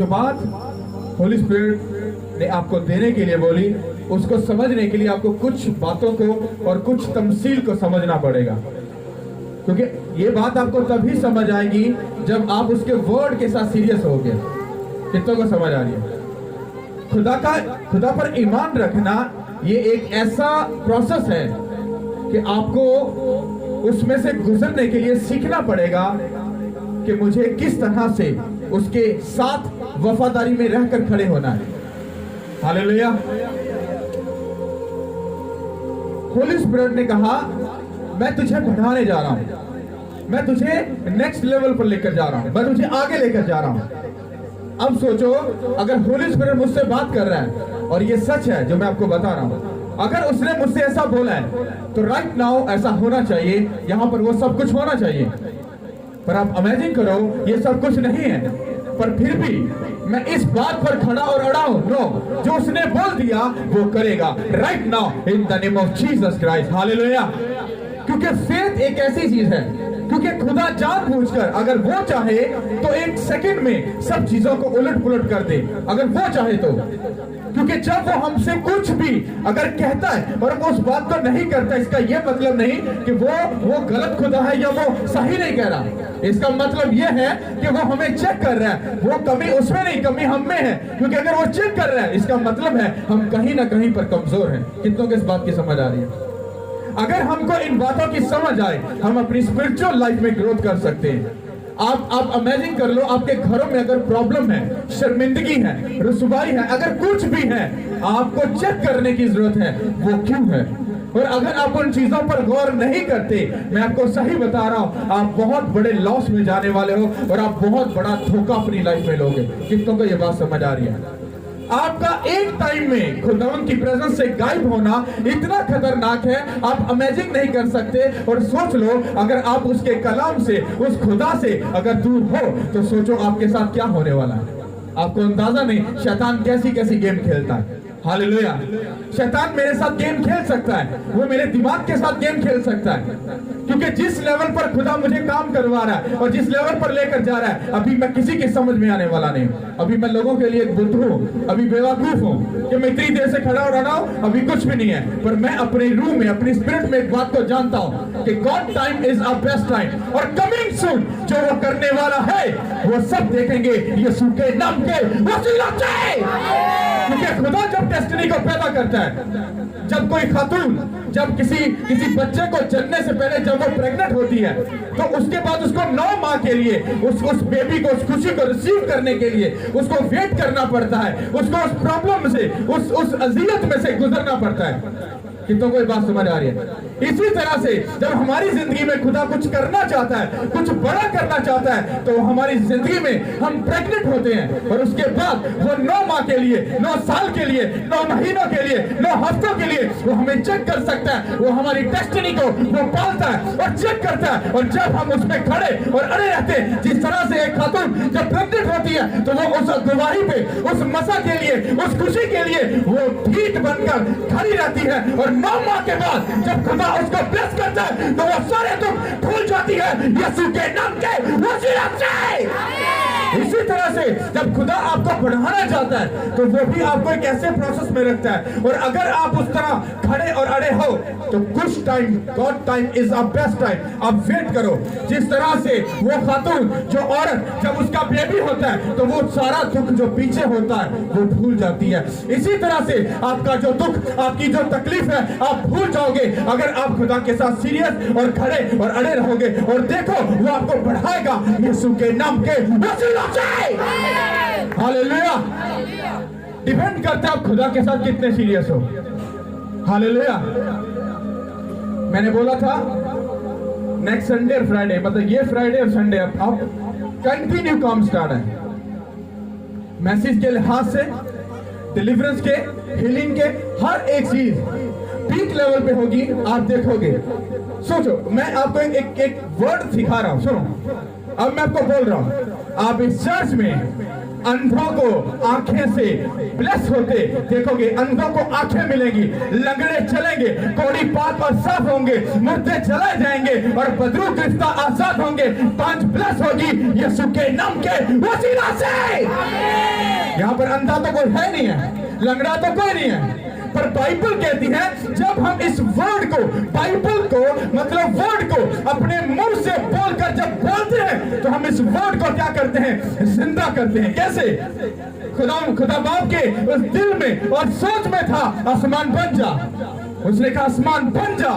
जो बात होली स्पिरिट ने आपको देने के लिए बोली, उसको समझने के लिए आपको कुछ बातों को और कुछ तमसील को समझना पड़ेगा, क्योंकि ये बात आपको तभी समझ आएगी जब आप उसके वर्ड के साथ सीरियस होगे। कितनों को समझ आ रही है? खुदा पर ईमान रखना ये एक ऐसा प्रोसेस है कि आपको उसमें से गुजरने के लिए सीखना पड़ेगा कि मुझे किस तरह से उसके साथ वफादारी में रहकर खड़े होना है। हालेलुया। होली स्पिरिट ने कहा, मैं तुझे बढ़ाने जा रहा हूं, मैं तुझे नेक्स्ट लेवल पर लेकर जा रहा हूं, मैं तुझे आगे लेकर जा रहा हूं। अब सोचो, अगर होली स्पिरिट मुझसे बात कर रहा है और ये सच है जो मैं आपको बता रहा हूं, अगर उसने मुझसे ऐसा बोला है तो राइट नाउ ऐसा होना चाहिए, यहां पर वो सब कुछ होना चाहिए। पर आप इमेजिन करो ये सब कुछ नहीं है, पर फिर भी मैं इस बात पर खड़ा और अड़ा हूं, नो, जो उसने बोल दिया वो करेगा right now in the name of Jesus Christ. Hallelujah. क्योंकि फेथ एक ऐसी चीज है, क्योंकि खुदा जानबूझकर अगर वो चाहे तो एक सेकंड में सब चीजों को उलट पुलट कर दे, अगर वो चाहे तो। क्योंकि जब वो हमसे कुछ भी अगर कहता है और वो उस बात को नहीं करता, इसका ये मतलब नहीं कि वो गलत खुदा है या वो सही नहीं कह रहा। इसका मतलब ये है कि वो हमें चेक कर रहा है, वो कमी उसमें नहीं, कमी हम में है। क्योंकि अगर वो चेक कर रहा है, इसका मतलब है हम कहीं ना कहीं पर कमजोर हैं। कितनों को इस बात की समझ आ रही है? अगर हमको इन बातों की समझ आए, हम अपनी स्पिरिचुअल लाइफ में ग्रोथ कर सकते हैं। आप इमेजिन कर लो, आपके घरों में अगर प्रॉब्लम है, शर्मिंदगी है, रुसवाई है, अगर कुछ भी है, आपको चेक करने की जरूरत है वो क्यों है। और अगर आप उन चीजों पर गौर नहीं करते, मैं आपको सही बता रहा हूं, आप बहुत बड़े लॉस में जाने वाले हो और आप बहुत बड़ा धोखा अपनी लाइफ में लोगे। कितनों को ये बात समझ आ रही है? आपका एक टाइम में खुदावंद की प्रेजेंस से गायब होना इतना खतरनाक है, आप इमेजिन नहीं कर सकते। और सोच लो, अगर आप उसके कलाम से, उस खुदा से अगर दूर हो तो सोचो आपके साथ क्या होने वाला है। आपको अंदाजा नहीं शैतान कैसी कैसी गेम खेलता है। हालेलुया। शैतान मेरे साथ गेम खेल सकता है, वो मेरे दिमाग के साथ गेम खेल सकता है, क्योंकि जिस लेवल पर खुदा मुझे काम करवा रहा है और जिस लेवल पर लेकर जा रहा है, अभी मैं किसी के समझ में आने वाला नहीं। अभी मैं लोगों के लिए बुद्धू हूँ, अभी बेवकूफ हूँ कि मैं इतनी देर से खड़ा हो रहा हूँ, अभी कुछ भी नहीं है। पर मैं अपने रूह में, अपनी स्पिरिट में एक बात को जानता हूँ कि God time is a best time, और कमिंग सून जो वो करने वाला है वो सब देखेंगे यीशु के नाम के वसीला से। क्योंकि खुदा जब डेस्टिनी को पैदा करता है, जब कोई खातून जब किसी बच्चे को जन्मने से पहले जब वो प्रेग्नेंट होती है, तो उसके बाद उसको 9 माह के लिए उस बेबी को, उस खुशी को रिसीव करने के लिए उसको वेट करना पड़ता है, उसको उस प्रॉब्लम से, उस अजियत में से गुजरना पड़ता है। कितनों को बात समझ आ रही है? इसी तरह से जब हमारी जिंदगी में खुदा कुछ करना चाहता है, कुछ बड़ा करना चाहता है, तो हमारी जिंदगी में हम प्रेग्नेंट होते हैं और उसके बाद वो 9 माह के लिए, 9 साल के लिए, 9 महीनों के लिए, 9 हफ्तों के लिए वो हमें चेक कर सकता है। वो हमारी डेस्टिनी को वो पालता है और चेक करता है। और जब हम उसमें खड़े और अड़े रहते हैं, जिस तरह से एक खातून जब प्रेग्नेंट होती है तो वो उस गवाही पे, उस मसा के लिए, उस खुशी के लिए वो ढीठ बनकर खड़ी रहती है। और 9 माह के बाद जब खुदा उसको ब्लेस करता है तो वो सारे दुख भूल जाती है यीशु के नाम के वसीला से। इसी तरह से जब खुदा आपको बढ़ाना चाहता है तो वो भी आपको एक ऐसे प्रोसेस में रखता है। और अगर आप उस तरह खड़े और अड़े हो तो कुछ time, God time is a best time. आप वेट करो। जिस तरह से वो खातून, जो औरत जब उसका बेबी होता है तो वो सारा दुख जो पीछे होता है वो भूल जाती है। इसी तरह से आपका जो दुख, आपकी जो तकलीफ है, आप भूल जाओगे अगर आप खुदा के साथ सीरियस और खड़े और अड़े रहोगे। और देखो वो आपको बढ़ाएगा यीशु के नाम के वसीला से। हालेलुया। डिपेंड करता है आप खुदा के साथ कितने सीरियस हो। हालेलुया। मैंने बोला था नेक्स्ट संडे और फ्राइडे, मतलब ये फ्राइडे और संडे अब कंटिन्यू काम स्टार्ट है। मैसेज के लिहाज से, डिलीवरेंस के, हीलिंग के, हर एक चीज पीक लेवल पे होगी। आप देखोगे। सोचो, मैं आपको एक वर्ड सिखा रहा हूं, सुनो। अब मैं आपको बोल रहा हूं, आप इस चर्च में अंधों को आंखें से ब्लेस होते देखोगे, अंधों को आंखें मिलेंगी, लंगड़े चलेंगे, कोड़ी पाक और साफ होंगे, मुर्दे चलाए जाएंगे और बदरू गिरफ्ता आजाद होंगे। 5 ब्लेस होगी यीशु के नाम के वसीला से। यहाँ पर अंधा तो कोई है नहीं है, लंगड़ा तो कोई नहीं है, पर बाइबल कहती है जब हम इस वर्ड को, बाइबल को मतलब वर्ड को अपने मुंह से बोलकर जब बोलते हैं तो हम इस वर्ड को क्या करते हैं, जिंदा करते हैं। कैसे? खुदा बाप के उस दिल में और सोच में था आसमान बन जा, उसने कहा आसमान बन जा,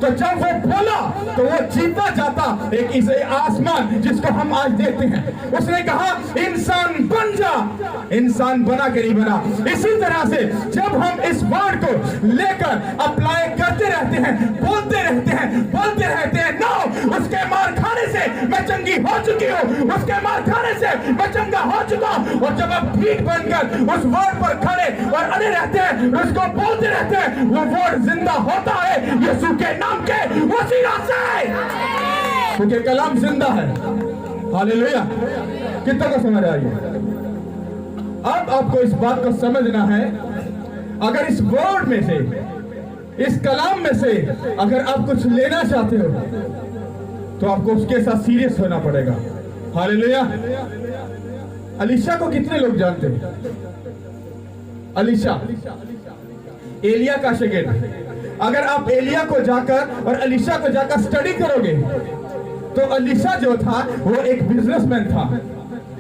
तो जब वो बोला तो वो जीता जाता एक इसे आसमान जिसको हम आज देखते हैं। उसने कहा इंसान बन जा, इंसान बना के नहीं बना। इसी तरह से जब हम इस वर्ड को लेकर अप्लाई करते रहते हैं, बोलते रहते हैं, नो उसके मार खाने से मैं चंगी हो चुकी हूँ, उसके मार खाने से मैं चंगा हो चुका हूँ। और जब आप ठीक बनकर उस वर्ड पर खड़े और अड़े रहते हैं, उसको बोलते रहते हैं, वो वर्ड जिंदा होता है यीशु के नाम के वसीला से, क्योंकि कलाम जिंदा है। हालेलुया। कितना को समझ आ रही है? अब आपको इस बात को समझना है, अगर इस वर्ड में से, इस कलाम में से अगर आप कुछ लेना चाहते हो तो आपको उसके साथ सीरियस होना पड़ेगा। हालेलुया। अलीशा को कितने लोग जानते हैं? अलीशा एलिया का शागिर्द। अगर आप एलिया को जाकर और अलीशा को जाकर स्टडी करोगे तो अलीशा जो था वो एक बिजनेसमैन था,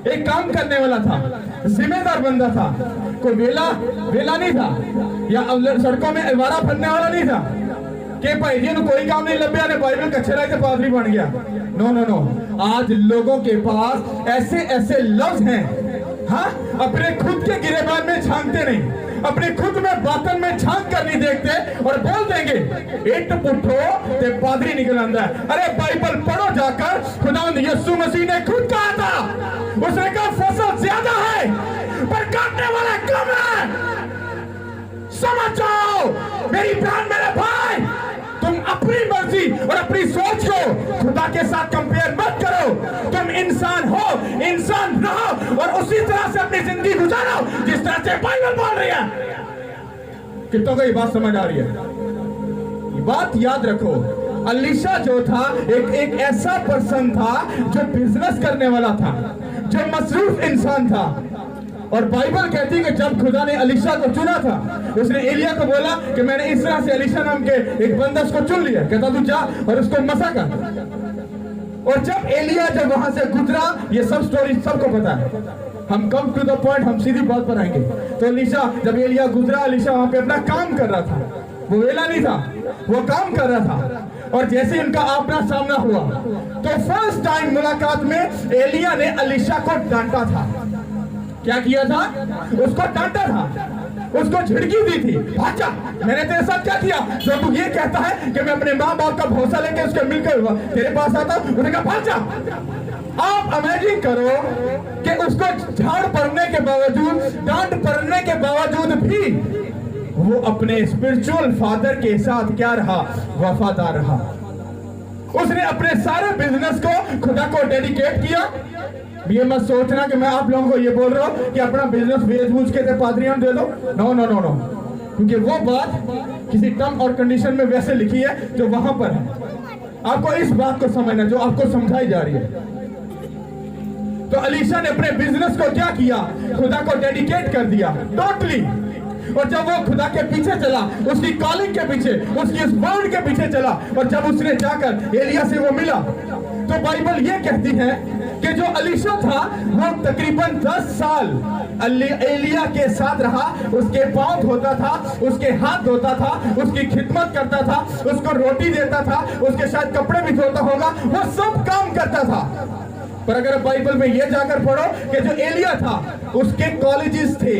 एक काम करने वाला था, जिम्मेदार बंदा था, कोई वेला नहीं था, या सड़कों में अवारा फरने वाला नहीं था कि भाई जी कोई काम नहीं लभ्या ने बाइबल कच्चे रह के पादरी बन गया। नो नो नो, आज लोगों के पास ऐसे ऐसे लफ्ज हैं, हाँ, अपने खुद के गिरेबान में झांकते नहीं, अपने खुद में बातन में झांक कर नहीं देखते और बोल देंगे इट पुठो ते पादरी निकल आंदा है। अरे बाइबल पढ़ो जाकर, खुदावंद यीशु मसीह ने खुद कहा था, उसने कहा फसल ज्यादा है पर काटने वाला कम है। समझ जाओ मेरी बहन, मेरे भाई, तुम अपनी मर्जी और अपनी सोच को खुदा के साथ कंपेयर मत करो। तुम इंसान हो, इंसान रहो और उसी तरह से अपनी जिंदगी गुजारो जिस तरह से बाइबल बोल रही है। कितनों को ये बात समझ आ रही है? ये बात याद रखो, अलीशा जो था एक ऐसा पर्सन था जो बिजनेस करने वाला था, जो मसरूफ इंसान था। और बाइबल कहती है कि जब खुदा ने अलीशा को चुना था, उसने एलिया को बोला कि मैंने इस तरह से अलीशा नाम के एक बंदा को चुन लिया, कहता तू जा और उसको मसा कर। और जब एलिया जब वहां से गुजरा, ये सब स्टोरी सबको पता है, हम कम टू द पॉइंट, हम सीधी बात पर आएंगे। तो अलीशा, जब एलिया गुजरा, अलीशा वहां पे अपना काम कर रहा था, वो वेला नहीं था, वो काम कर रहा था। और जैसे उनका आपना सामना हुआ तो फर्स्ट टाइम मुलाकात में एलिया ने अलीशा को डांटा था। क्या किया था? उसको डांटा था, उसको झिड़की दी थी, भाचा मैंने तेरे साथ क्या किया जो तू ये कहता है कि मैं अपने माँ बाप का भरोसा लेके उसके मिलकर तेरे पास आता हूं। उसने कहा भाचा। आप इमेजिन करो कि उसको झाड़ पड़ने के बावजूद, डांट पड़ने के बावजूद भी वो अपने स्पिरिचुअल फादर के साथ क्या रहा? वफादार रहा। उसने अपने सारे बिजनेस को खुदा को डेडिकेट किया। ये मत सोचना कि मैं आप लोगों को ये बोल रहा हूँ कि अपना बिजनेस बेच-बूझ के पादरियों दे दो। नो नो नो नो, क्योंकि वो बात किसी टर्म और कंडीशन में वैसे लिखी है जो वहां पर है। आपको इस बात को समझना जो आपको समझाई जा रही है। तो अलीशा ने अपने बिजनेस को क्या किया? खुदा को डेडिकेट कर दिया टोटली। और जब वो खुदा के पीछे चला, उसकी कॉलिंग के पीछे, उसकी इस वर्ड के पीछे चला, और जब उसने जाकर एलिया से वो मिला, तो बाइबल ये कहती है कि जो अलीशा था वो तकरीबन 10 साल एलिया के साथ रहा, उसके पांव धोता था, उसके हाथ धोता था, उसकी खिदमत करता था, उसको रोटी देता था, उसके शायद कपड़े भी धोता होगा, वो सब काम करता था। पर अगर बाइबल में ये जाकर पढ़ो कि जो एलिया था उसके कॉलेजेस थे,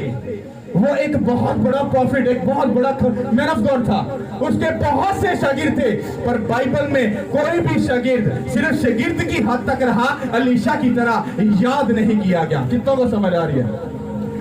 वो एक बहुत बड़ा प्रॉफिट, एक बहुत बड़ा मैन ऑफ गॉड था, उसके बहुत से शागिर्द थे, पर बाइबल में कोई भी शागिर्द सिर्फ शागिर्द की हद तक रहा, अलीशा की तरह याद नहीं किया गया। कितनों को समझ आ रही है?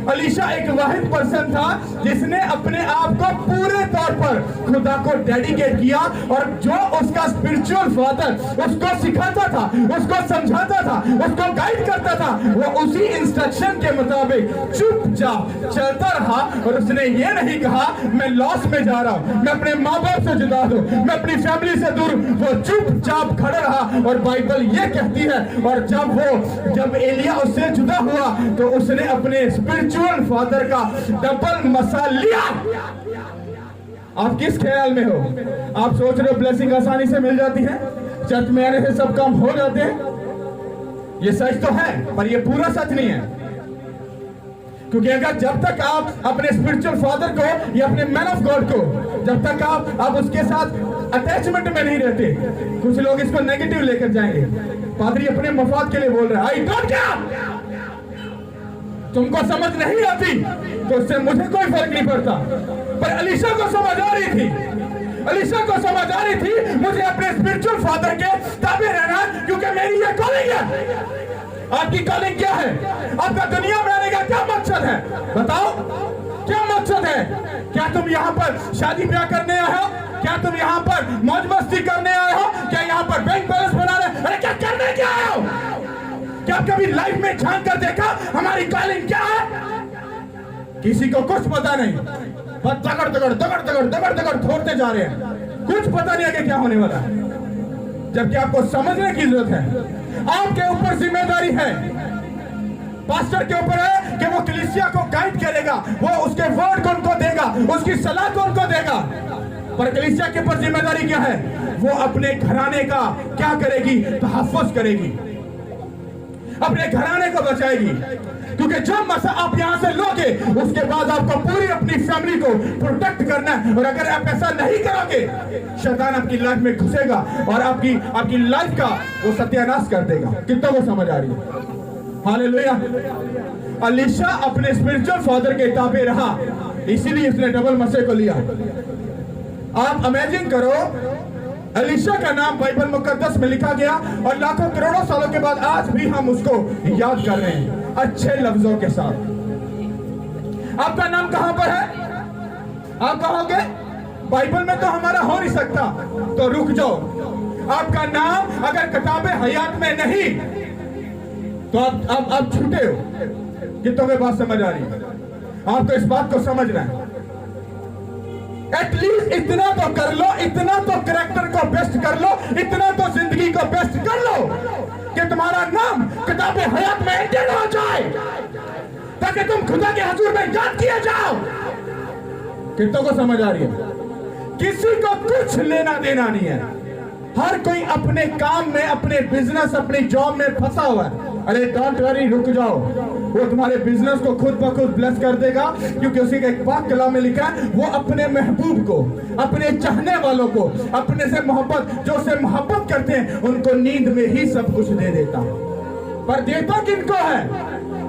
अलीशा एक वाहिद पर्सन था जिसने अपने आप को पूरे तौर पर खुदा को डेडिकेट किया, और जो उसका स्पिरिचुअल फादर उसको सिखाता था, उसको समझाता था, उसको गाइड करता था, वो उसी इंस्ट्रक्शन के मुताबिक चुपचाप चलता रहा। और उसने ये नहीं कहा मैं लॉस में जा रहा हूं, मैं अपने माँ बाप से जुदा हूं, मैं अपनी फैमिली से दूर। वो चुपचाप खड़ा रहा। और बाइबल ये कहती है, और जब एलिया उससे जुदा हुआ तो उसने अपने स्पिरिचुअल फादर का डबल मसा लिया। आप किस ख्याल में हो? आप सोच रहे हो ब्लेसिंग आसानी से मिल जाती है, चर्च में आने से सब काम हो जाते हैं? ये सच तो है, पर ये पूरा सच नहीं है। क्योंकि अगर जब तक आप अपने स्पिरिचुअल फादर को या अपने मैन ऑफ गॉड को, जब तक आप उसके साथ अटैचमेंट में नहीं रहते, कुछ लोग इसको नेगेटिव लेकर जाएंगे। पादरी अपने मफाद के लिए बोल रहा है, आई डोंट केयर, तुमको समझ नहीं आती तो उससे मुझे कोई फर्क नहीं पड़ता। पर अलीशा को समझ आ रही थी, अलीशा को समझ आ रही थी मुझे अपने स्पिरिचुअल फादर के ताबे रहना, क्योंकि मेरी ये कॉलिंग है। आपकी कॉलिंग क्या है? आपका दुनिया में आने का क्या मकसद है? बताओ, क्या मकसद है? क्या तुम यहाँ पर शादी ब्याह करने आए हो? क्या तुम यहाँ पर मौज मस्ती करने आए हो? क्या यहाँ पर बैंक बैलेंस बनाने? अरे क्या करने क्या आए हो? क्या कभी लाइफ में झांक कर देखा हमारी कॉलिंग क्या है? किसी को कुछ पता नहीं, बस दगड़ दगड़ दगड़ दगड़ दगड़ दगड़ थोड़ते जा रहे हैं, कुछ पता नहीं है कि क्या होने वाला है। जबकि आपको समझने की जरूरत है, आपके ऊपर जिम्मेदारी है। पास्टर के ऊपर है कि वो कलीसिया को गाइड करेगा, वो उसके वर्ड को उनको देगा, उसकी सलाह को उनको देगा। पर कलीसिया के ऊपर जिम्मेदारी क्या है? वो अपने घराने का क्या करेगी? तहफ़्फ़ुज़ करेगी, अपने घराने को बचाएगी। क्योंकि जब मसा आप यहां से लोगे, उसके बाद आपको पूरी अपनी फैमिली को प्रोटेक्ट करना है। और अगर आप ऐसा नहीं करोगे, शैतान आपकी लाइफ में घुसेगा और आपकी लाइफ का वो सत्यानाश कर देगा। कितनों को समझ आ रही है? हालेलुया। अलीशा अपने स्पिरिचुअल फादर के ताबे रहा, इसीलिए उसने डबल मसे को लिया। आप इमेजिन करो, अलीशा का नाम बाइबल मुकद्दस में लिखा गया और लाखों करोड़ों सालों के बाद आज भी हम उसको याद कर रहे हैं अच्छे लफ्जों के साथ। आपका नाम कहां पर है? आप कहोगे बाइबल में तो हमारा हो नहीं सकता, तो रुक जाओ। आपका नाम अगर किताबे हयात में नहीं तो आप छूटे हो। कितनों के बात समझ आ रही है? आपको इस बात को समझना है। एटलीस्ट इतना तो कर लो, इतना तो कैरेक्टर को बेस्ट कर लो, इतना तो जिंदगी को बेस्ट कर लो कि तुम्हारा नाम किताबे हयात में एंटर हो जाए, ताकि तुम खुदा के हुजूर में याद किए जाओ। कितनों को समझ आ रही है? किसी को कुछ लेना देना नहीं है। हर कोई अपने काम में, अपने बिजनेस, अपनी जॉब में फंसा हुआ है। अरे डोंट वरी, रुक जाओ, वो तुम्हारे बिजनेस को खुद ब खुद ब्लेस कर देगा। क्योंकि उसी के एक पाक कलाम में लिखा है, वो अपने महबूब को, अपने चाहने वालों को, अपने से मोहब्बत, जो से मोहब्बत करते हैं, उनको नींद में ही सब कुछ दे देता। पर देता किनको है?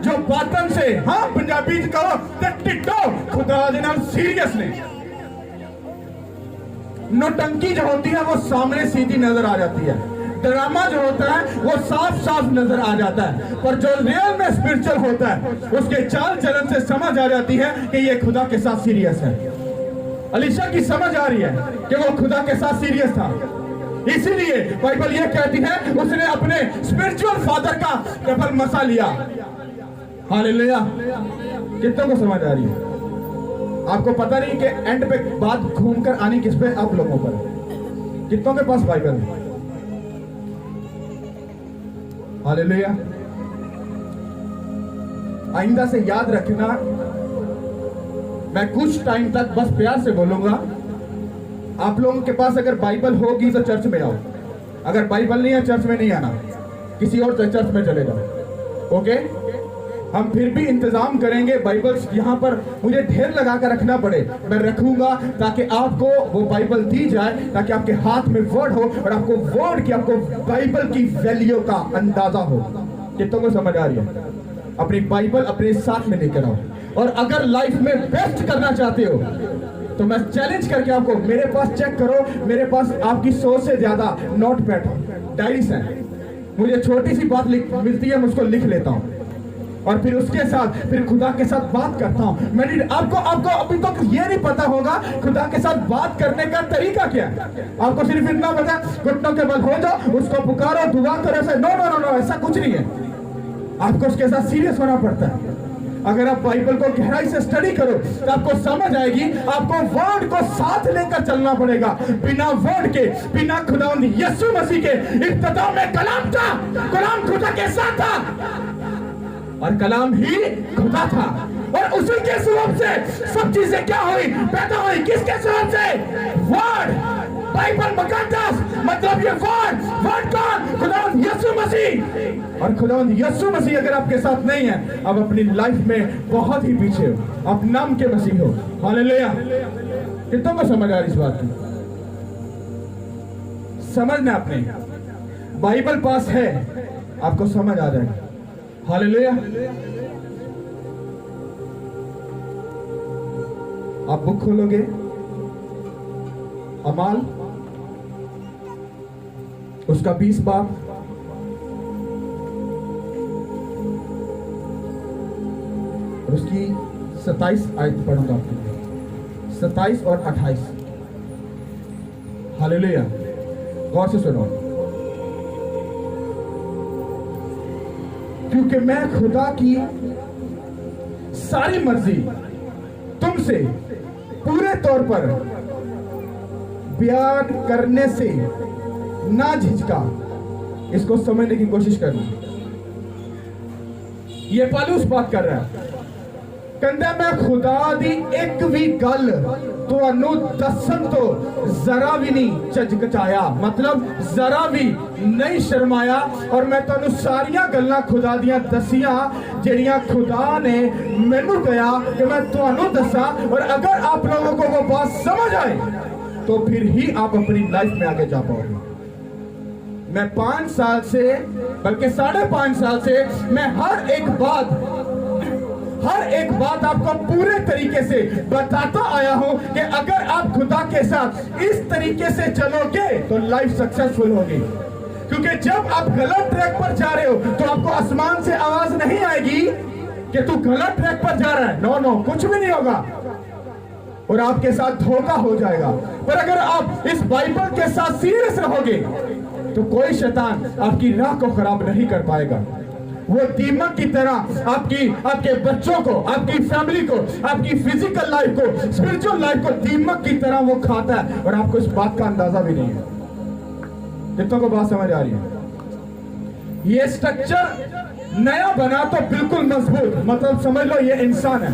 जो बातन से, हाँ पंजाबी कहो टिट्टो खुदा दे नाल सीरियसली। नोटंकी जो होती है वो सामने सीधी नजर आ जाती है, ड्रामा जो होता है वो साफ साफ नजर आ जाता है। पर जो रियल में स्पिरिचुअल होता है, उसके चाल चलन से समझ आ जाती है कि ये खुदा के साथ सीरियस है। अलीशा की समझ आ रही है कि वो खुदा के साथ सीरियस था। इसीलिए बाइबल ये कहती है उसने अपने स्पिरिचुअल फादर का डबल मसा लिया। हालेलुया। कितनों को समझ आ रही है? आपको पता नहीं कि एंड पे बात घूमकर आनी किस पे? आप लोगों पर। कितनों के पास बाइबल है? हालेलुया। आइंदा से याद रखना, मैं कुछ टाइम तक बस प्यार से बोलूंगा। आप लोगों के पास अगर बाइबल होगी तो चर्च में आओ, अगर बाइबल नहीं है चर्च में नहीं आना, किसी और चर्च में चले जाओ। ओके? हम फिर भी इंतजाम करेंगे। बाइबल्स यहाँ पर मुझे ढेर लगा कर रखना पड़े, मैं रखूंगा ताकि आपको वो बाइबल दी जाए, ताकि आपके हाथ में वर्ड हो और आपको वर्ड की, आपको बाइबल की वैल्यू का अंदाजा हो। कितनों को समझ आ रही है? अपनी बाइबल अपने साथ में लेकर आओ। और अगर लाइफ में बेस्ट करना चाहते हो तो मैं चैलेंज करके आपको, मेरे पास चेक करो, मेरे पास आपकी 100 से ज्यादा नोट पैड, डायरीज हैं। मुझे छोटी सी बात मिलती है, मैं उसको लिख लेता हूँ। और फिर उसके साथ फिर खुदा के साथ बात करता हूँ। आपको अभी तक ये नहीं पता होगा खुदा के साथ बात करने का तरीका क्या है। आपको सिर्फ इतना पता घुटनों के बल हो जाओ, उसको पुकारो, दुआ करो, ऐसा नो नो नो नो, ऐसा कुछ नहीं है। आपको उसके साथ सीरियस होना पड़ता है। अगर आप बाइबल को गहराई से स्टडी करो तो आपको समझ आएगी, आपको वर्ड को साथ लेकर चलना पड़ेगा। बिना वर्ड के, बिना खुदावंद यीशु मसीह के इब्तिदा में कलाम था, कलाम खुदा के साथ था और कलाम ही खुदा था, और उसी के सबब से सब चीजें क्या हुई, पैदा हुई। किसके सबब से? वर्ड, बाइबल मुकद्दस, मतलब ये वर्ड कौन? खुदावंद यीशु मसीह। और खुदावंद यीशु मसीह अगर आपके साथ नहीं है, आप अपनी लाइफ में बहुत ही पीछे हो, आप नाम के मसीह हो। हालेलुया। कितनों को समझ आ रही इस बात की? समझना, आपने बाइबल पास है, आपको समझ आ जाएगा। हालेलुया। आप बुक खोलोगे, अमाल उसका 20 बाब और उसकी 27 आयत पढ़ूंगा आपके लिए, 27 और 28। हालेलुया। गौर से सुनो, क्योंकि मैं खुदा की सारी मर्जी तुमसे पूरे तौर पर बयान करने से ना झिझका। इसको समझने की कोशिश करना। ये पौलुस बात कर रहा है, कहता मैं खुदा दी एक भी गल तुहानू दसन तो जरा भी नहीं झिझकचाया, मतलब जरा भी नहीं शर्माया, और मैं तुहानू सारिया गल्लां खुदा दियां दसियां जेड़ियां खुदा ने मैनू कहा कि मैं तुहानू दसा। और अगर आप लोगों को वो बात समझ आए तो फिर ही आप अपनी लाइफ में आगे जा पाओगे। मैं 5 साल से, बल्कि 5.5 साल से मैं हर एक बात आपको पूरे तरीके से बताता आया हूं कि अगर आप खुदा के साथ इस तरीके से चलोगे तो लाइफ सक्सेसफुल होगी। क्योंकि जब आप गलत ट्रैक पर जा रहे हो तो आपको आसमान से आवाज नहीं आएगी कि तू गलत ट्रैक पर जा रहा है। नो नो, कुछ भी नहीं होगा और आपके साथ धोखा हो जाएगा। पर अगर आप इस बाइबल के साथ सीरियस रहोगे तो कोई शैतान आपकी राह को खराब नहीं कर पाएगा। वो दीमक की तरह आपके बच्चों को, आपकी फैमिली को, आपकी फिजिकल लाइफ को, स्पिरिचुअल लाइफ को दीमक की तरह वो खाता है और आपको इस बात का अंदाजा भी नहीं है। कितनों को बात समझ आ रही है? ये स्ट्रक्चर नया बना तो बिल्कुल मजबूत, मतलब समझ लो ये इंसान है,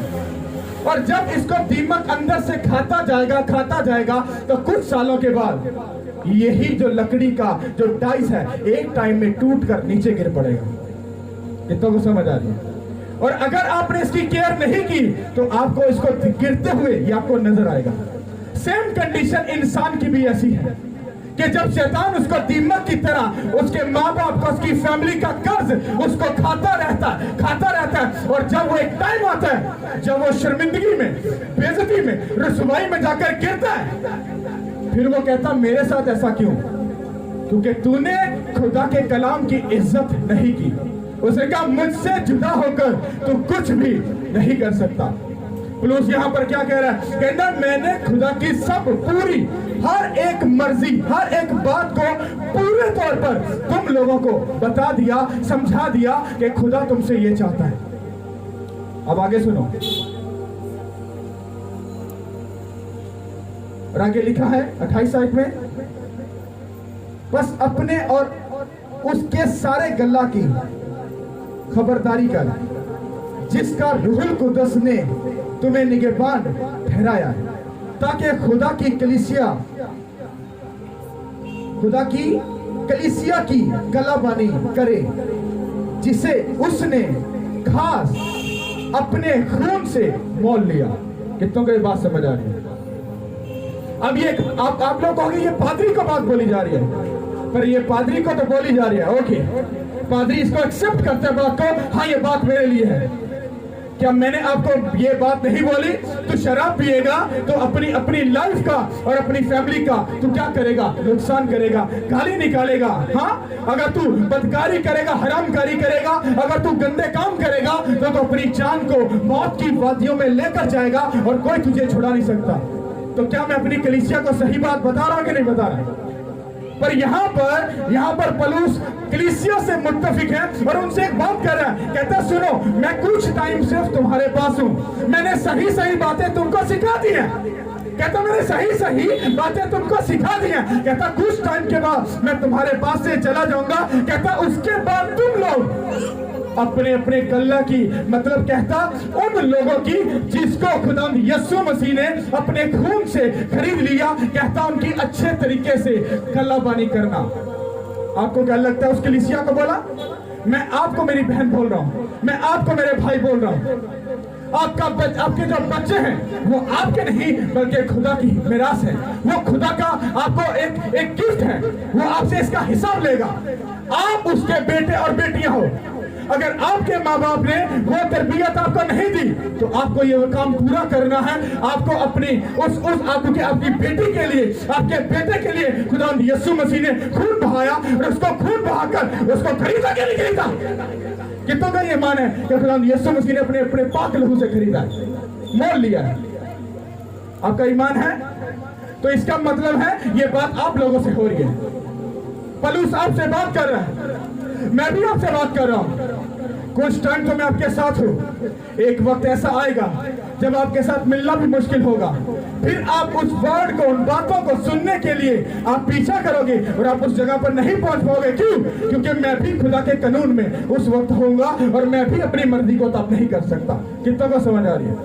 और जब इसको दीमक अंदर से खाता जाएगा तो कुछ सालों के बाद यही जो लकड़ी का जो डाइस है एक टाइम में टूट कर नीचे गिर पड़ेगा। कितनों को समझ आ रही है? और अगर आपने इसकी केयर नहीं की तो आपको इसको गिरते हुए ये आपको नजर आएगा। सेम कंडीशन इंसान की भी ऐसी है कि जब शैतान उसको दीमक की तरह उसके माँ बाप का, उसकी फैमिली का कर्ज उसको खाता रहता है, और जब वो एक टाइम आता है जब वो शर्मिंदगी में, बेइज्जती में, रुसवाई में जाकर गिरता है, फिर वो कहता मेरे साथ ऐसा क्यों? क्योंकि तूने खुदा के कलाम की इज्जत नहीं की। उसने कहा मुझसे जुदा होकर तू कुछ भी नहीं कर सकता। प्लस यहाँ पर क्या कह रहा है? कहना मैंने खुदा की सब पूरी हर एक मर्जी, हर एक बात को पूरे तौर पर तुम लोगों को बता दिया, समझा दिया कि खुदा तुमसे ये चाहता है। अब आगे सुनो, और आगे लिखा है 28 आयत में, बस अपने और उसके सारे गल्ला की खबरदारी कर जिसका रूहुल कुद्दस ने तुम्हें निगहबान ठहराया है, ताकि खुदा की कलीसिया की गलाबानी करे जिसे उसने खास अपने खून से मोल लिया। कितनों को ये बात समझ आ रही है? अब ये आप लोग कहोगे ये पादरी को बात बोली जा रही है, पर ये पादरी को तो बोली जा रही है। ओके, पादरी इसको एक्सेप्ट करते हैं बात को, हाँ ये बात मेरे लिए है। क्या मैंने आपको ये बात नहीं बोली? तू शराब पिएगा तो अपनी लाइफ का और अपनी फैमिली का तू क्या करेगा? नुकसान करेगा, गाली निकालेगा। हाँ, अगर तू बदकारी करेगा, हरामकारी करेगा, अगर तू गंदे काम करेगा तो तो अपनी जान को मौत की वादियों में लेकर जाएगा और कोई तुझे छुड़ा नहीं सकता। तो क्या मैं अपनी कलीसिया को सही बात बता रहा हूं कि नहीं बता रहा? पर यहाँ पर पौलुस कलीसिया से मुत्तफिक है और उनसे एक बात कर रहा है। कहता सुनो, मैं कुछ टाइम सिर्फ तुम्हारे पास हूं, मैंने सही सही बातें तुमको सिखा दी हैं। कहता मैंने सही सही बातें तुमको सिखा दी हैं। कहता कुछ टाइम के बाद मैं तुम्हारे पास से चला जाऊंगा। कहता उसके बाद तुम लोग अपने अपने गल्ला की, मतलब कहता उन लोगों की जिसको खुदा यीशु मसीह ने अपने खून से खरीद लिया, कहता उनकी अच्छे तरीके से गल्लाबानी करना। आपको क्या लगता है उस कलीसिया को बोला? मैं आपको मेरी बहन बोल रहा हूं, मैं आपको मेरे भाई बोल रहा हूं। आपके जो बच्चे हैं वो आपके नहीं बल्कि खुदा की मिरास है। वो खुदा का आपको एक गिफ्ट है, वो आपसे इसका हिसाब लेगा। आप उसके बेटे और बेटियां हो। अगर आपके माँ बाप ने वो तरबियत आपको नहीं दी तो आपको ये काम पूरा करना है। आपको अपनी आपकी बेटी के लिए, आपके बेटे के लिए खुदा यीशु मसीह ने खून बहाया और उसको खून बहाकर उसको खरीदा कि नहीं खरीदा? कितनों का ये मान है कि खुदा यीशु मसीह ने अपने अपने पाक लहू से खरीदा, मोल लिया है? आपका ईमान है? तो इसका मतलब है ये बात आप लोगों से हो रही है। पौलुस आपसे बात कर रहा है, मैं भी आपसे बात कर रहा हूं। कुछ टाइम तो मैं आपके साथ हूं, एक वक्त ऐसा आएगा जब आपके साथ मिलना भी मुश्किल होगा। फिर आप उस वर्ड को, उन बातों को सुनने के लिए आप पीछा करोगे और आप उस जगह पर नहीं पहुंच पाओगे। क्यों? क्योंकि मैं भी खुदा के कानून में उस वक्त होऊंगा और मैं भी अपनी मर्जी को तब नहीं कर सकता। कितनों को समझ आ रही है?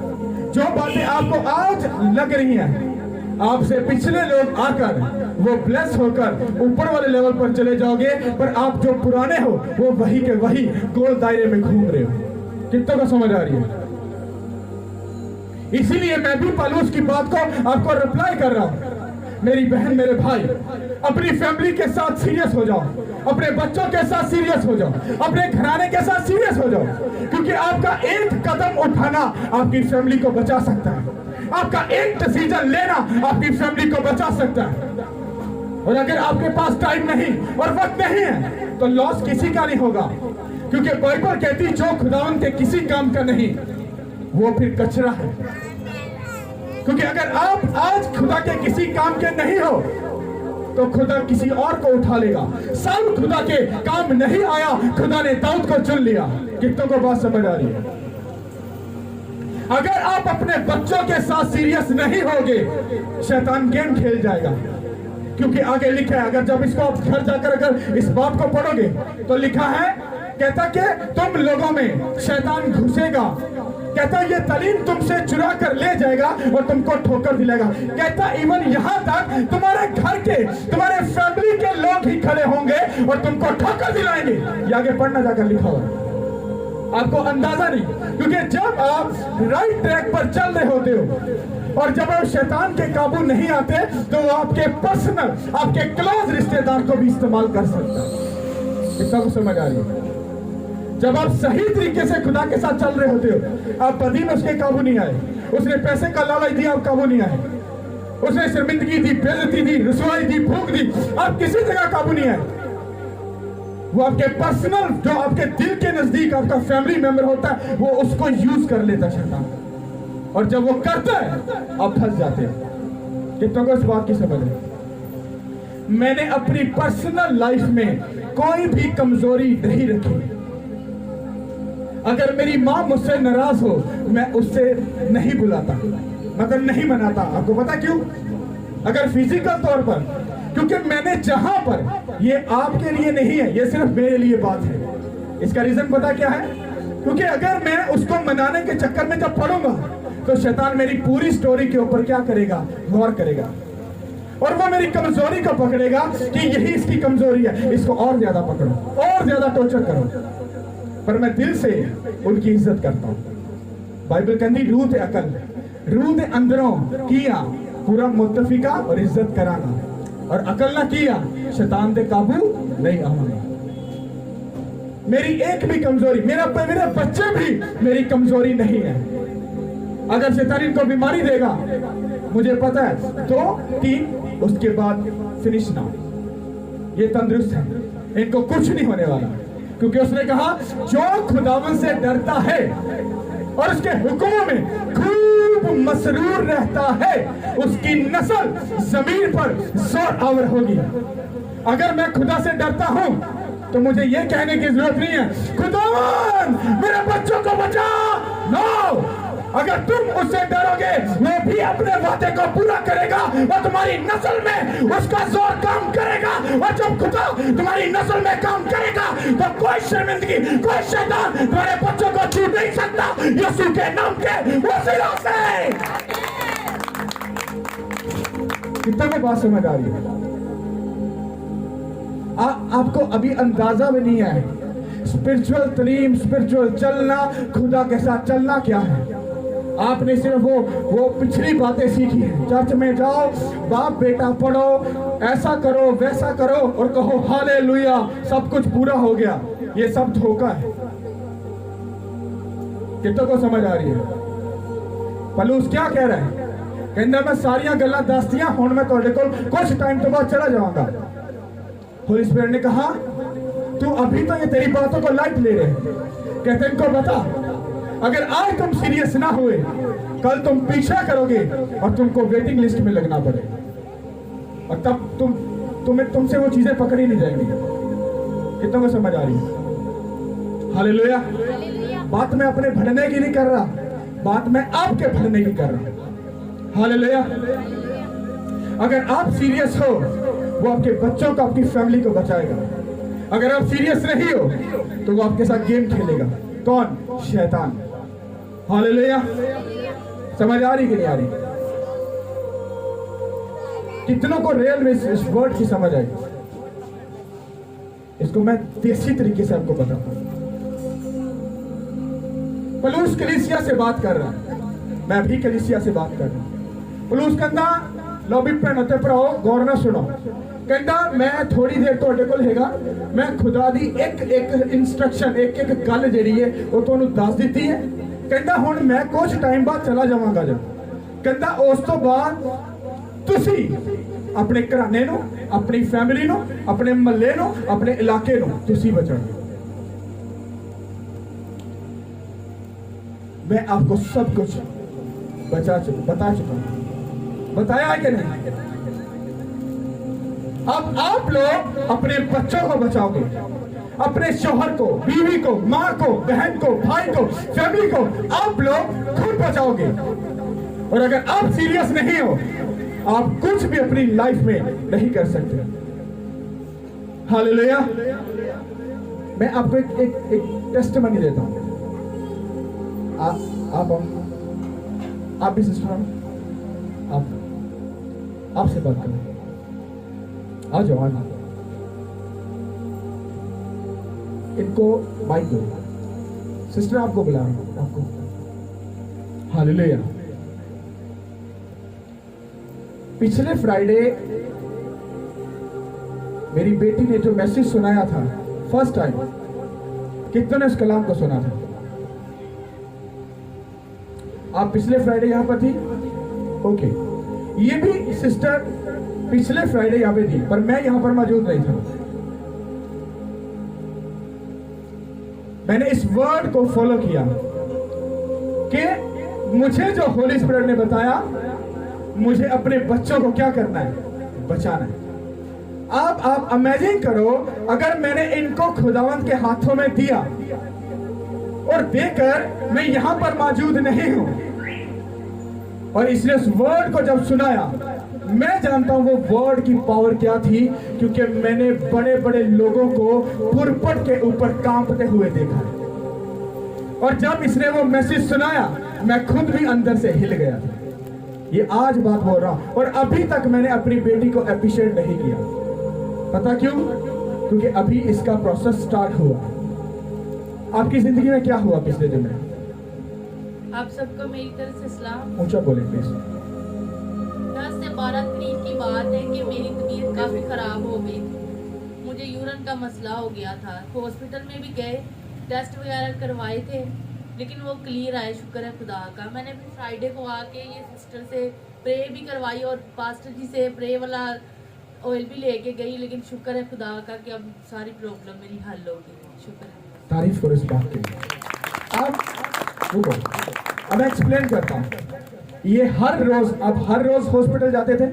जो बातें आपको आज लग रही हैं, आपसे पिछले लोग आकर वो ब्लेस होकर ऊपर वाले लेवल पर चले जाओगे, पर आप जो पुराने हो वो वही के वही गोल दायरे में घूम रहे हो। कितनों को समझ आ रही है? इसीलिए मैं भी पौलुस की बात को आपको रिप्लाई कर रहा हूं। मेरी बहन, मेरे भाई, अपनी फैमिली के साथ सीरियस हो जाओ, अपने बच्चों के साथ सीरियस हो जाओ, अपने घराने के साथ सीरियस हो जाओ, क्योंकि आपका एक कदम उठाना आपकी फैमिली को बचा सकता है। आपका एक डिसीजन लेना आपकी फैमिली को बचा सकता है। और अगर आपके पास टाइम नहीं और वक्त नहीं है तो लॉस किसी का नहीं होगा, क्योंकि बाइबल कहती जो खुदावन के किसी काम का नहीं वो फिर कचरा है। क्योंकि अगर आप आज खुदा के किसी काम के नहीं हो तो खुदा किसी और को उठा लेगा। साउल खुदा के काम नहीं आया, खुदा ने दाऊद को चुन लिया। कितनों को बात समझ आ रही है? अगर आप अपने बच्चों के साथ सीरियस नहीं होगे, शैतान गेम खेल जाएगा। क्योंकि आगे लिखा है, अगर जब इसको आप घर जाकर अगर इस बात को पढ़ोगे तो लिखा है, कहता कि तुम लोगों में शैतान घुसेगा, कहता ये तालीम तुमसे चुरा कर ले जाएगा और तुमको ठोकर दिलाएगा। कहता इवन यहाँ तक तुम्हारे घर के, तुम्हारे फैमिली के लोग ही खड़े होंगे और तुमको ठोकर दिलाएंगे। ये आगे पढ़ना जाकर लिखा हुआ है। आपको अंदाजा नहीं, क्योंकि जब आप राइट ट्रैक पर चल रहे होते हो और जब आप शैतान के काबू नहीं आते तो वो आपके पर्सनल, आपके क्लोज रिश्तेदार को भी इस्तेमाल कर सकता है। सबको समझ आ रही है? जब आप सही तरीके से खुदा के साथ चल रहे होते हो, आप बदी में उसके काबू नहीं आए, उसने पैसे का लालच दिया, आप काबू नहीं आए, उसने शर्मिंदगी दी, बेइज्जती दी, रुसवाई दी, भूख दी, आप किसी जगह काबू नहीं आए। वो आपके पर्सनल, जो आपके दिल के नजदीक आपका फैमिली मेंबर होता है, वो उसको यूज कर लेता शैतान, और जब वो करता है आप फंस जाते हैं। कितनों को इस बात की समझ है? मैंने अपनी पर्सनल लाइफ में कोई भी कमजोरी नहीं रखी। अगर मेरी माँ मुझसे नाराज हो, मैं उससे नहीं बुलाता, मतलब नहीं मनाता। आपको पता क्यों? अगर फिजिकल तौर पर, क्योंकि मैंने जहां पर, ये आपके लिए नहीं है, ये सिर्फ मेरे लिए बात है। इसका रीजन पता क्या है? क्योंकि अगर मैं उसको मनाने के चक्कर में जब पड़ूंगा तो शैतान मेरी पूरी स्टोरी के ऊपर क्या करेगा? गौर करेगा और वो मेरी कमजोरी को पकड़ेगा कि यही इसकी कमजोरी है, इसको और ज्यादा पकड़ो, और ज्यादा टॉर्चर करो। पर मैं दिल से उनकी इज्जत करता हूं। बाइबल कहती रूह अकल, रूह अंदरों किया पूरा मुत्तफिका और इज्जत कराना, और अकल ना किया शैतान दे काबू नहीं आऊंगा। मेरी एक भी कमजोरी, मेरे बच्चे भी मेरी कमजोरी नहीं है। अगर शैतान इनको बीमारी देगा, मुझे पता है 2-3 उसके बाद फिनिश ना, ये तंदुरुस्त है, इनको कुछ नहीं होने वाला, क्योंकि उसने कहा जो खुदावन से डरता है और उसके हुक्मों में खूब मसरूर रहता है, उसकी नस्ल जमीन पर जोर आवर होगी। अगर मैं खुदा से डरता हूं तो मुझे यह कहने की जरूरत नहीं है खुदावन मेरे बच्चों को बचा। नो, अगर तुम उससे डरोगे वो भी अपने वादे को पूरा करेगा और तुम्हारी नस्ल में उसका जोर काम करेगा। और जब खुदा तुम्हारी नस्ल में काम करेगा तो कोई शर्मिंदगी, कोई शैतान तुम्हारे बच्चों को छू नहीं सकता यीशु के नाम के वसीला से। कितना को बात समझ आ रही है? आपको अभी अंदाजा भी नहीं है स्पिरिचुअल तलीम, स्पिरिचुअल चलना, खुदा के साथ चलना क्या है। आपने सिर्फ वो पिछली बातें सीखी हैं। चर्च में जाओ, बाप बेटा पढ़ो, ऐसा करो वैसा करो और कहो हालेलुया सब कुछ पूरा हो गया। ये सब धोखा है। कितनों को समझ आ रही है? पलूस क्या कह रहा है? कहना मैं सारियां गल्लां दसदियां हुण मैं तुहाडे कोल कुछ टाइम तो बाद चला जाऊंगा। होली स्पिरिट ने कहा तू अभी तो ये तेरी बातों को लाइट ले रहे। कहते इनको बता, अगर आज तुम सीरियस ना हुए कल तुम पीछा करोगे और तुमको वेटिंग लिस्ट में लगना पड़ेगा और तब तुमसे वो चीजें पकड़ी नहीं जाएंगी। कितनों को समझ आ रही है? हालेलुया। बात मैं अपने भरने की नहीं कर रहा, बात मैं आपके भरने की कर रहा। हालेलुया। अगर आप सीरियस हो वो आपके बच्चों को, आपकी फैमिली को बचाएगा। अगर आप सीरियस नहीं हो तो वो आपके साथ गेम खेलेगा। कौन? शैतान। हालेलुया। समझ आ रही कि नहीं आ रही? कितनों को रियल में इस वर्ड की समझ आई? इसको मैं देसी तरीके से आपको बताऊं। पलूस कलीसिया से बात कर रहा है, मैं भी कलीसिया से बात कर रहा हूं। पलूस कहता लॉबी भैनों ते भराओ गौर ना सुनो। कहता मैं थोड़ी देर तुहाडे कोल हैगा, मैं खुदा दी एक एक इंस्ट्रक्शन, एक एक गल जिहड़ी है वो तुहानू दस दित्ती है। कहता हुण मैं कुछ टाइम बाद चला जावांगा जब। कहता उस तो बाद तुसी अपने घराने नू, अपनी फैमिली नू, अपने महल्ले नू, अपने इलाके नू तुसी बचाओगे। मैं आपको सब कुछ बता चुका हूं। बताया है कि नहीं? अब आप लोग अपने बच्चों को बचाओगे, अपने शौहर को, बीवी को, माँ को, बहन को, भाई को, फैमिली को आप लोग खुद बचाओगे। और अगर आप सीरियस नहीं हो आप कुछ भी अपनी लाइफ में नहीं कर सकते। हालेलुया। मैं आपको एक टेस्टिमनी देता हूं। आप भी सिस्टर, आपसे बात करें। आ जाओ, आना। इनको माइक दो। सिस्टर आपको बुला रहा हूं, आपको। हालेलुया। पिछले फ्राइडे मेरी बेटी ने जो मैसेज सुनाया था फर्स्ट टाइम, कितने ने इस कलाम को सुना था? आप पिछले फ्राइडे यहां पर थी? ओके। ये भी सिस्टर पिछले फ्राइडे यहां पे थी पर मैं यहां पर मौजूद नहीं था। मैंने इस वर्ड को फॉलो किया कि मुझे जो होली स्पिरिट ने बताया मुझे अपने बच्चों को क्या करना है? बचाना है। अब आप इमेजिन करो अगर मैंने इनको खुदावंत के हाथों में दिया और देकर मैं यहां पर मौजूद नहीं हूं और इसलिए उस वर्ड को जब सुनाया, मैं जानता हूं वो वर्ड की पावर क्या थी, क्योंकि मैंने बड़े बड़े लोगों को पुरपट के ऊपर कांपते हुए देखा है। और जब इसने वो मैसेज सुनाया मैं खुद भी अंदर से हिल गया था। ये आज बात बोल रहा हूं और अभी तक मैंने अपनी बेटी को अप्रिशिएट नहीं किया। पता क्यों? क्योंकि अभी इसका प्रोसेस स्टार्ट हुआ। आपकी जिंदगी में क्या हुआ पिछले दिन में? आप सबको मेरी तरफ से सलाम। ऊंचा बोले प्लीज। 10 से 12 तारीख की बात है कि मेरी तबीयत काफ़ी ख़राब हो गई। मुझे यूरिन का मसला हो गया था। हॉस्पिटल में भी गए, टेस्ट वगैरह करवाए थे, लेकिन वो क्लियर आए, शुक्र है खुदा का। मैंने फिर फ्राइडे को आके ये सिस्टर से प्रे भी करवाई और पास्टर जी से प्रे वाला ऑयल भी लेके गई, लेकिन शुक्र है खुदा का कि अब सारी प्रॉब्लम मेरी हल हो गई। शुक्र। तारीफ करो इस बात के लिए। अब रुको, अब एक्सप्लेन करता हूं। ये हर रोज, अब हर रोज हॉस्पिटल जाते थे,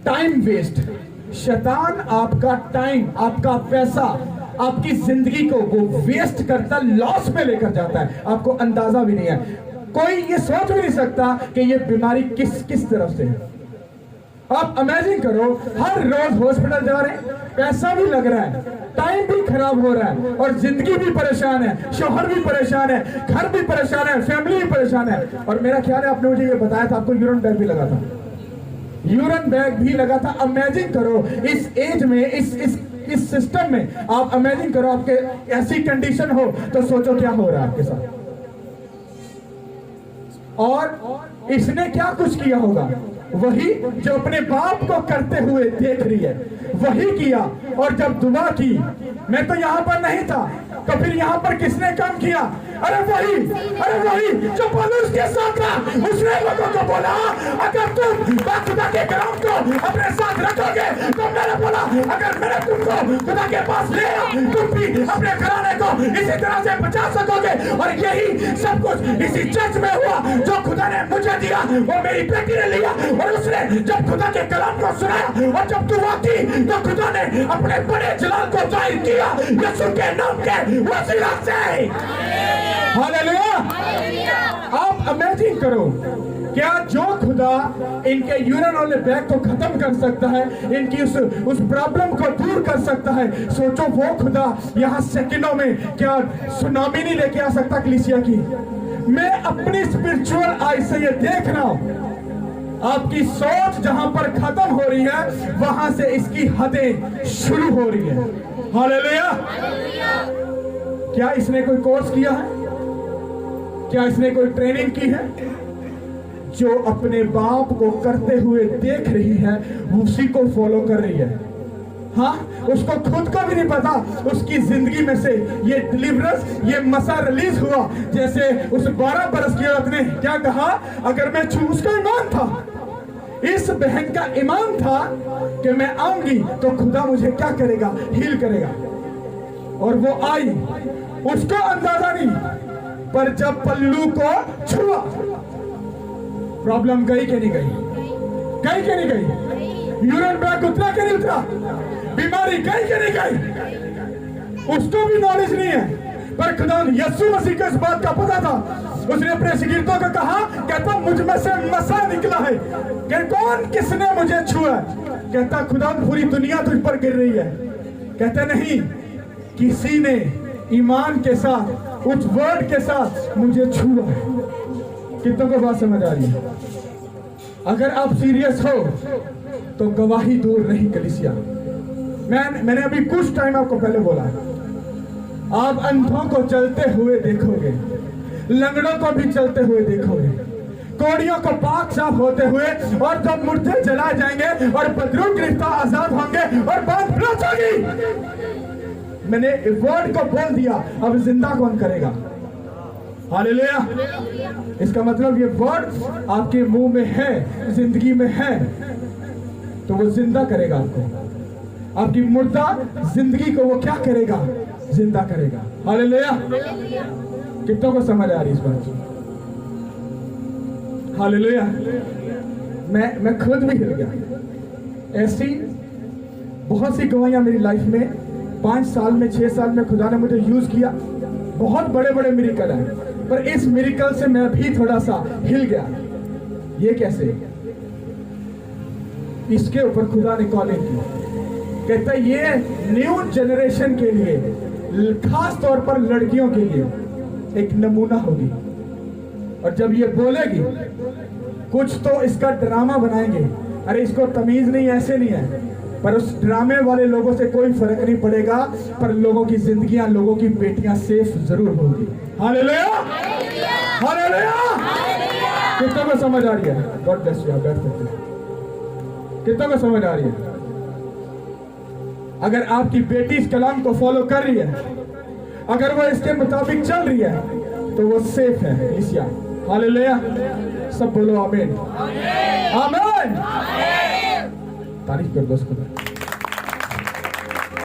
टाइम वेस्ट। शैतान आपका टाइम, आपका पैसा, आपकी जिंदगी को वो वेस्ट करता, लॉस में लेकर जाता है, आपको अंदाजा भी नहीं है। कोई ये सोच भी नहीं सकता कि ये बीमारी किस किस तरफ से है। आप इमेजिन करो, हर रोज हॉस्पिटल जा रहे हैं, पैसा भी लग रहा है, टाइम भी खराब हो रहा है, और जिंदगी भी परेशान है, शौहर भी परेशान है, घर भी परेशान है, फैमिली भी परेशान है। और मेरा ख्याल है आपने मुझे ये बताया था आपको यूरिन बैग भी लगा था, यूरिन बैग भी लगा था। इमेजिन करो इस एज में, इस सिस्टम में, आप इमेजिन करो आपके ऐसी कंडीशन हो तो सोचो क्या हो रहा है आपके साथ। और इसने क्या कुछ किया होगा, वही जो अपने बाप को करते हुए देख रही है, वही किया। और जब दुआ की, मैं तो यहां पर नहीं था, तो फिर यहां पर किसने काम किया? अरे वही जो पौलुस के साथ था। उसने लोगों को बोला, अगर तुम खुदा के कलाम को अपने साथ रखोगे, तो मैंने बोला अगर मैंने तुमको खुदा के पास ले आया, तुम भी अपने घराने को इसी तरह से बचा सकोगे। और यही सब कुछ इसी चर्च में हुआ। जो खुदा ने मुझे दिया वो मेरी बेटी ने लिया, और उसने जब खुदा के कलाम को सुनाया और जब दुआ की, तो खुदा ने अपने बड़े जलाल को जाहिर किया यीशु के नाम के वसीला से। हालेलुया। आप इमेजिन करो, क्या जो खुदा इनके यूरिन वाले बैग को खत्म कर सकता है, इनकी उस प्रॉब्लम को दूर कर सकता है, सोचो वो खुदा यहाँ सेकंडों में क्या सुनामी नहीं लेके आ सकता कलीसिया की। मैं अपनी स्पिरिचुअल आई से ये देख रहा हूं, आपकी सोच जहां पर खत्म हो रही है, वहां से इसकी हदें शुरू हो रही है। हालेलुया। क्या इसने कोई कोर्स किया है? क्या इसने कोई ट्रेनिंग की है? जो अपने बाप को करते हुए देख रही है, उसी को फॉलो कर रही है। हाँ, उसको खुद को भी नहीं पता उसकी जिंदगी में से ये डिलीवरेंस, ये मसा रिलीज हुआ। जैसे उस 12 बरस की औरत ने क्या कहा, अगर मैं उसका ईमान था, इस बहन का ईमान था कि मैं आऊंगी तो खुदा मुझे क्या करेगा, हील करेगा। और वो आई, उसको अंदाजा नहीं, पर जब पल्लू को छुआ, प्रॉब्लम गई कि नहीं गई? गई कि नहीं गई? यूरिन बैग उतरा कि नहीं उतरा? बीमारी गई कि नहीं गई? उसको भी नॉलेज नहीं है, पर खुदा यीशु मसीह को इस बात का पता था। उसने अपने शिगिर्दों को कहा, कहता मुझ में से मसा निकला है। कि कौन, किसने मुझे छुआ? कहता खुदा पूरी दुनिया तुझ पर गिर रही है। कहते नहीं, किसी ने ईमान के साथ, उस वर्ड के साथ मुझे छुआ है। कितनों को बात समझ आ रही है? अगर आप सीरियस हो तो गवाही दूर नहीं कलीसिया। मैंने अभी कुछ टाइम आपको पहले बोला, आप अंधों को चलते हुए देखोगे, लंगड़ों को भी चलते हुए देखोगे, कोड़ियों को पाक साफ होते हुए, और जब मुर्दे जलाए जाएंगे और बदरू गिरफ्तार आजाद होंगे और बात ब्लास्ट होगी। मैंने वर्ड को बोल दिया, अब जिंदा कौन करेगा? हालेलुया। इसका मतलब ये वर्ड आपके मुंह में है, जिंदगी में है, तो वो जिंदा करेगा आपको। आपकी मुर्दा जिंदगी को वो क्या करेगा? जिंदा करेगा। हालेलुया। कितनों को समझ आ रही इस बात? हालेलुया। मैं खुद भी हिल गया। ऐसी बहुत सी गवाहियां मेरी लाइफ में 5 साल में, 6 साल में खुदा ने मुझे यूज किया। बहुत बड़े बड़े मिरेकल हैं, पर इस मिरेकल से मैं भी थोड़ा सा हिल गया। ये कैसे? इसके ऊपर खुदा ने कॉलिंग की। कहता है ये न्यू जनरेशन के लिए, खास तौर पर लड़कियों के लिए एक नमूना होगी। और जब ये बोलेगी, कुछ तो इसका ड्रामा बनाएंगे। अरे इसको तमीज नहीं, ऐसे नहीं है, पर उस ड्रामे वाले लोगों से कोई फर्क नहीं पड़ेगा, पर लोगों की जिंदगियां, लोगों की बेटियां सेफ जरूर होगी। Hallelujah, hallelujah. कितनों को समझ आ रही है? God bless you. बैठ सकते हैं। कितनों को समझ आ रही है? अगर आपकी बेटी इस कलाम को फॉलो कर रही है, अगर वो इसके मुताबिक चल रही है, तो वो सेफ है। इसिया हालेलुया। सब बोलो आमीन, आमीन। तारीफ कर दो उसको।